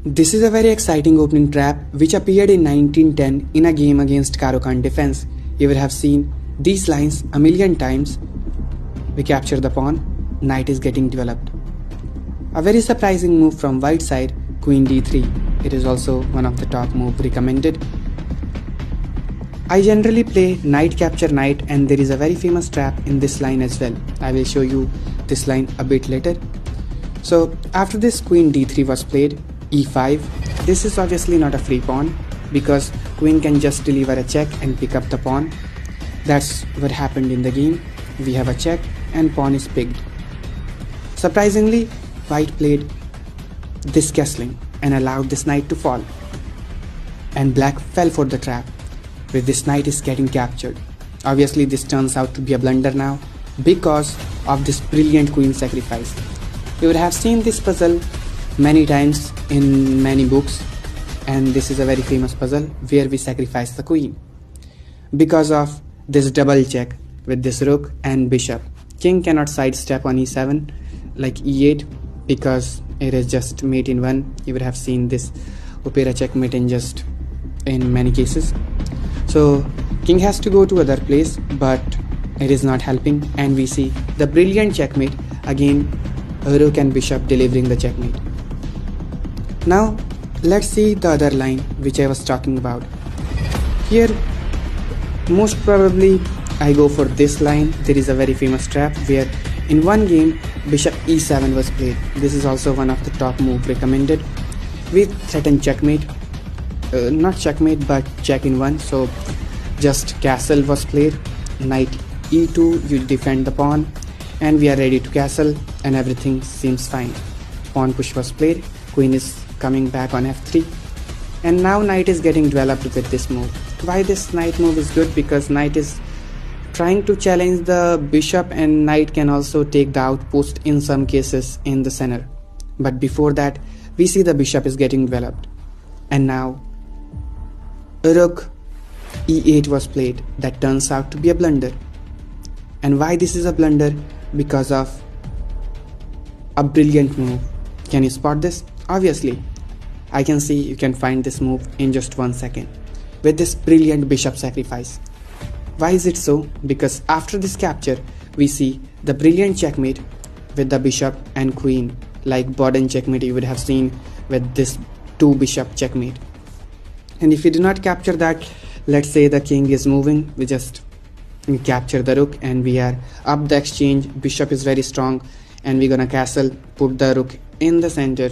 This is a very exciting opening trap which appeared in 1910 in a game against Caro-Kann defense. You would have seen these lines a million times. We capture the pawn, knight is getting developed. A very surprising move from white side, queen d3. It is also one of the top moves recommended. I generally play knight capture knight, and there is a very famous trap in this line as well. I will show you this line a bit later. So after this queen d3 was played, e5. This is obviously not a free pawn because queen can just deliver a check and pick up the pawn. That's what happened in the game. We have a check and pawn is picked. Surprisingly, white played this castling and allowed this knight to fall. And black fell for the trap where this knight is getting captured. Obviously this turns out to be a blunder now because of this brilliant queen sacrifice. You would have seen this puzzle many times in many books, and this is a very famous puzzle where we sacrifice the queen. Because of this double check with this rook and bishop, king cannot sidestep on e7 like e8 because it is just mate in one. You would have seen this opera checkmate in many cases. So king has to go to other place, but it is not helping, and we see the brilliant checkmate again, rook and bishop delivering the checkmate. Now let's see the other line which I was talking about. Here most probably I go for this line. There is a very famous trap where in one game bishop e7 was played. This is also one of the top move recommended. We threaten checkmate, not checkmate but check in one. So just castle was played, knight e2, you defend the pawn, and we are ready to castle and everything seems fine. Pawn push was played, queen is coming back on f3, and now knight is getting developed with this move. Why this knight move is good? Because knight is trying to challenge the bishop, and knight can also take the outpost in some cases in the center. But before that we see the bishop is getting developed, and now rook e8 was played. That turns out to be a blunder. And why this is a blunder? Because of a brilliant move. Can you spot this? Obviously I can see you can find this move in just 1 second with this brilliant bishop sacrifice. Why is it so? Because after this capture we see the brilliant checkmate with the bishop and queen, like Boden checkmate you would have seen with this 2 bishop checkmate. And if we do not capture that, let's say the king is moving, we capture the rook and we are up the exchange. Bishop is very strong and we're gonna castle, put the rook in the center